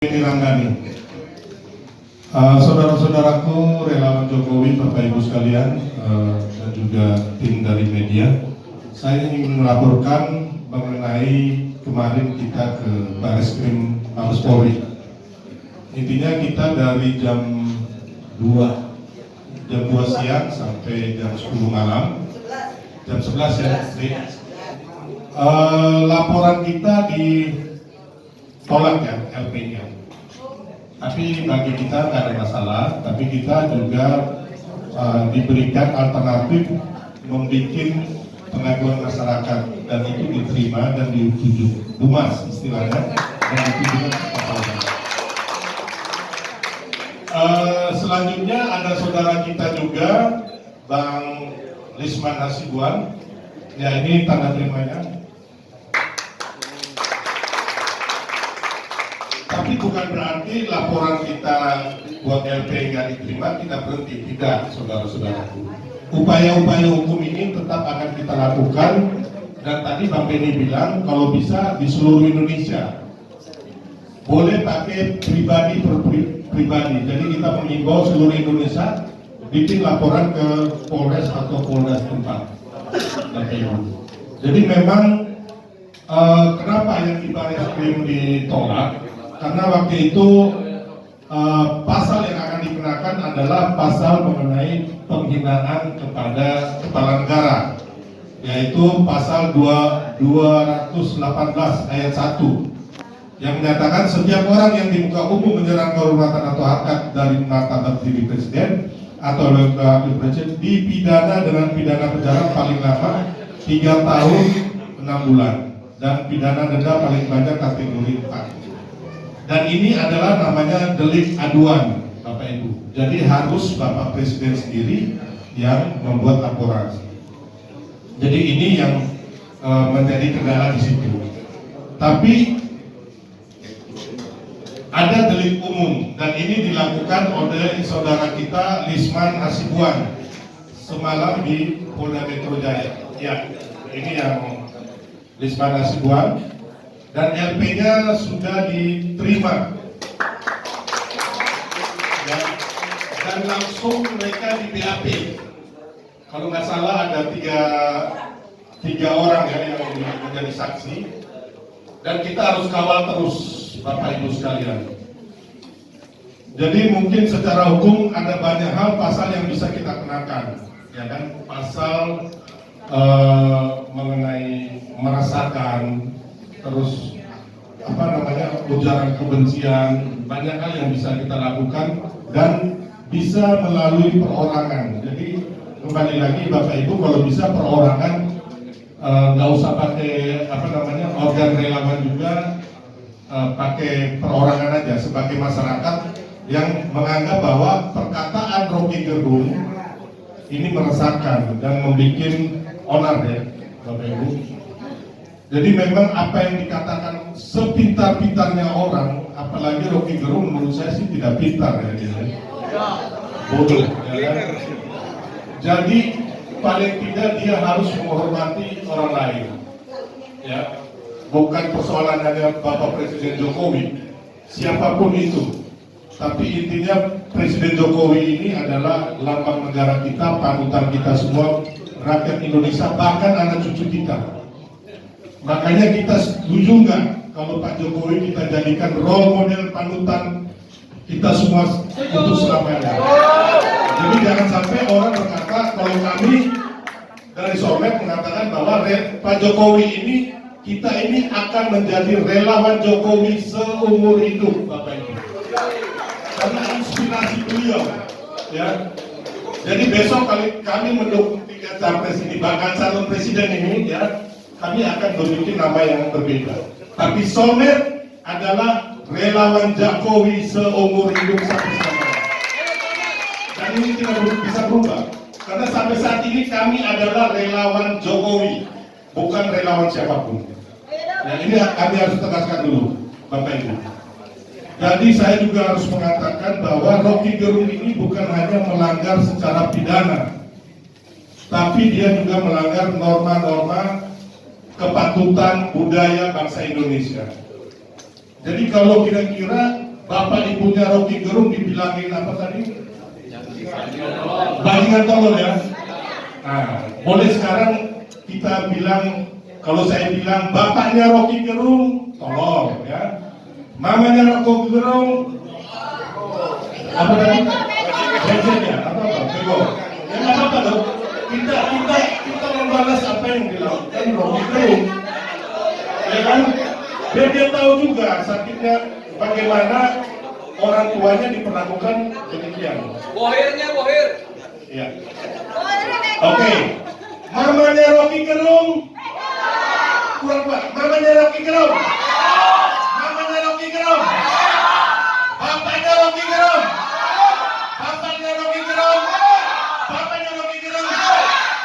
Ranggani, saudara-saudaraku relawan Jokowi, Bapak Ibu sekalian, dan juga tim dari media, saya ingin melaporkan mengenai kemarin kita ke Barreskrim Mabes Polri. Intinya kita dari jam 2 siang sampai jam 10 malam, jam 11 ya. Laporan kita ditolak ya, LP-nya. Tapi bagi kita nggak ada masalah, tapi kita juga diberikan alternatif membuat pengaduan masyarakat, dan itu diterima dan diuji dumas istilahnya, dan ditunjukkan kepada selanjutnya ada saudara kita juga, Bang Lisman Hasibuan. Ya, ini tanda terimanya. Tapi bukan berarti laporan kita buat LP nggak diterima, kita berhenti. Tidak, saudara-saudaraku. Upaya-upaya hukum ini tetap akan kita lakukan, dan tadi Bang Benny bilang kalau bisa di seluruh Indonesia. Boleh pakai pribadi per pribadi. Jadi kita mengimbau seluruh Indonesia bikin laporan ke Polres atau Polda setempat. Jadi memang kenapa yang di Barreskrim ditolak? Karena waktu itu pasal yang akan dikenakan adalah pasal mengenai penghinaan kepada kepala negara, yaitu pasal 218 ayat 1 yang menyatakan setiap orang yang di muka umum menyerang kehormatan atau harkat dari martabat diri presiden atau wakil presiden dipidana dengan pidana penjara paling lama 3 tahun 6 bulan dan pidana denda paling banyak kategori 4. Dan ini adalah namanya delik aduan, Bapak Ibu. Jadi harus Bapak Presiden sendiri yang membuat laporan. Jadi ini yang menjadi kendala di situ. Tapi ada delik umum, dan ini dilakukan oleh saudara kita Lisman Hasibuan semalam di Polda Metro Jaya. Ya, ini yang Lisman Hasibuan. Dan LP-nya sudah diterima dan langsung mereka di BAP. Kalau nggak salah ada tiga orang ya yang menjadi saksi, dan kita harus kawal terus, Bapak Ibu sekalian. Jadi mungkin secara hukum ada banyak hal pasal yang bisa kita kenakan, ya kan? Pasal mengenai meresahkan, terus ujaran kebencian, banyak hal yang bisa kita lakukan dan bisa melalui perorangan. Jadi kembali lagi Bapak Ibu, kalau bisa perorangan, nggak usah pakai organ relawan juga, pakai perorangan aja sebagai masyarakat yang menganggap bahwa perkataan Rocky Gerung ini meresahkan dan membuat onar ya Bapak Ibu. Jadi memang apa yang dikatakan sepintar-pintarnya orang, apalagi Rocky Gerung, menurut saya sih tidak pintar ya dia. Bodoh ya kan? Jadi paling tidak dia harus menghormati orang lain. Ya, bukan persoalan hanya Bapak Presiden Jokowi, siapapun itu. Tapi intinya Presiden Jokowi ini adalah lambang negara kita, panutan kita semua, rakyat Indonesia, bahkan anak cucu kita. Makanya kita setuju nggak kalau Pak Jokowi kita jadikan role model panutan kita semua untuk selamanya. Jadi jangan sampai orang berkata kalau kami dari Solmed mengatakan bahwa Pak Jokowi ini, kita ini akan menjadi relawan Jokowi seumur hidup, Bapak Ibu. Karena inspirasi beliau, ya. Jadi besok kami mendukung 3 capres ini, bahkan calon presiden ini, ya. Kami akan memiliki nama yang berbeda. Tapi Solmed adalah relawan Jokowi seumur hidup sampai selamanya. Dan ini tidak bisa berubah. Karena sampai saat ini kami adalah relawan Jokowi, bukan relawan siapapun. Nah, ini kami harus tegaskan dulu, Bapak Ibu. Jadi saya juga harus mengatakan bahwa Rocky Gerung ini bukan hanya melanggar secara pidana, tapi dia juga melanggar norma-norma kepatutan budaya bangsa Indonesia. Jadi kalau kira-kira bapak ibunya Rocky Gerung dibilangin apa tadi? Bajingan tolol ya. Nah, boleh sekarang kita bilang, kalau saya bilang bapaknya Rocky Gerung tolol ya, mamanya Rocky Gerung apa tadi? Bajingan ya, apa bego? Ya nggak apa-apa dong. Kita membalas apa yang dilakukan Rocky Gerung, ya kan? Biar dia tahu juga sakitnya bagaimana orang tuanya diperlakukan demikian. Bohir. Iya. Oke. Mamanya Rocky Gerung. Kurang Pak. Mamanya Rocky Gerung. Mamanya Rocky Gerung. Bapaknya Rocky Gerung. Bapaknya Rocky Gerung. Bapaknya Rocky Gerung.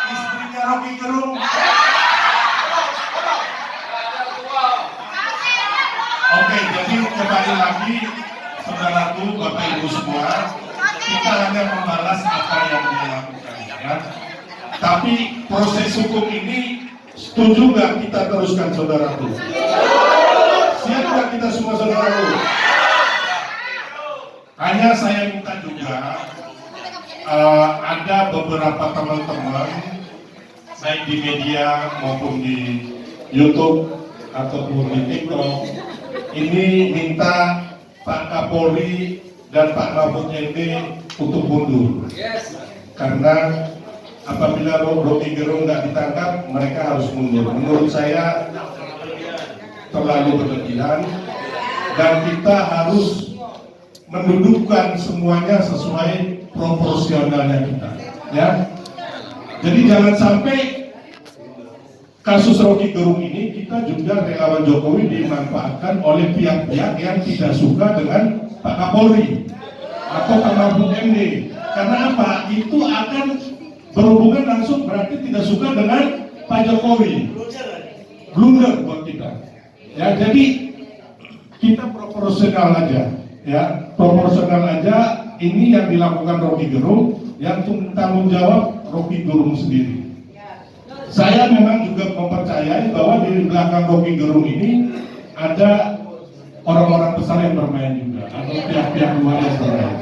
Istrinya Rocky Gerung. Oke, jadi kembali lagi saudaraku, Bapak Ibu semua, kita hanya membalas apa yang dilakukan ya. Tapi proses hukum ini setuju nggak kita teruskan saudaraku? Siap nggak kita semua saudaraku? Hanya saya minta juga ada beberapa teman-teman baik di media maupun di YouTube ataupun di TikTok ini minta Pak Kapolri dan Pak Mahfud MD untuk mundur. Karena apabila Rocky Gerung nggak ditangkap, mereka harus mundur. Menurut saya terlalu berlebihan dan kita harus mendudukkan semuanya sesuai proporsionalnya kita. Ya, jadi jangan sampai kasus Rocky Gerung ini kita juga relawan Jokowi dimanfaatkan oleh pihak-pihak yang tidak suka dengan Pak Kapolri atau Pak Mahfud MD. Karena apa? Itu akan berhubungan langsung berarti tidak suka dengan Pak Jokowi. Blunder buat kita. Ya, jadi kita proporsional aja. Ya, proporsional aja. Ini yang dilakukan Rocky Gerung, yang tanggung jawab Rocky Gerung sendiri. Saya memang juga mempercayai bahwa di belakang Rocky Gerung ini ada orang-orang besar yang bermain juga, atau pihak-pihak luar yang bermain.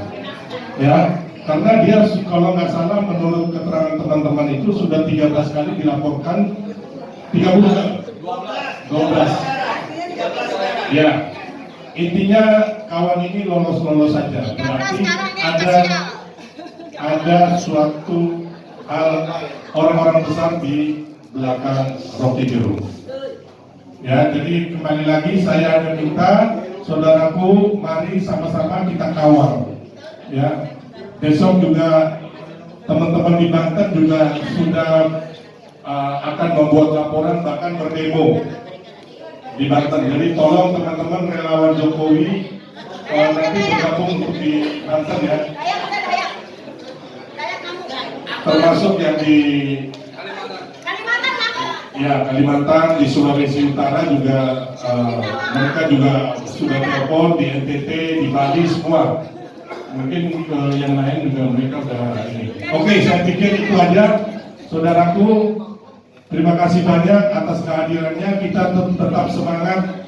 Ya, karena dia kalau nggak salah menurut keterangan teman-teman itu sudah 13 kali dilaporkan, 12. Ya, intinya kawan ini lolos-lolos saja. Berarti ada suatu hal orang-orang besar di belakang Rocky Gerung. Ya, jadi kembali lagi saya hanya minta saudaraku, mari sama-sama kita kawal. Ya, besok juga teman-teman di Banten juga sudah akan membuat laporan bahkan berdemo di Banten. Jadi tolong teman-teman relawan Jokowi nanti bergabung untuk di Banten ya. Termasuk yang di Kalimantan, di Sulawesi Utara juga mereka juga sudah telepon, di NTT, di Bali semua. Mungkin yang lain juga mereka sudah ini. Oke, saya pikir itu aja, saudaraku. Terima kasih banyak atas kehadirannya. Kita tetap semangat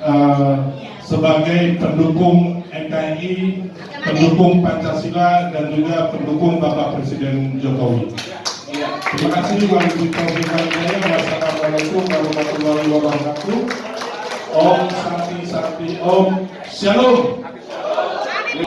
sebagai pendukung NKRI, pendukung Pancasila dan juga pendukung Bapak Presiden Jokowi. Terima kasih. Wassalamualaikum warahmatullahi wabarakatuh. Om Santi Santi Om Shalom.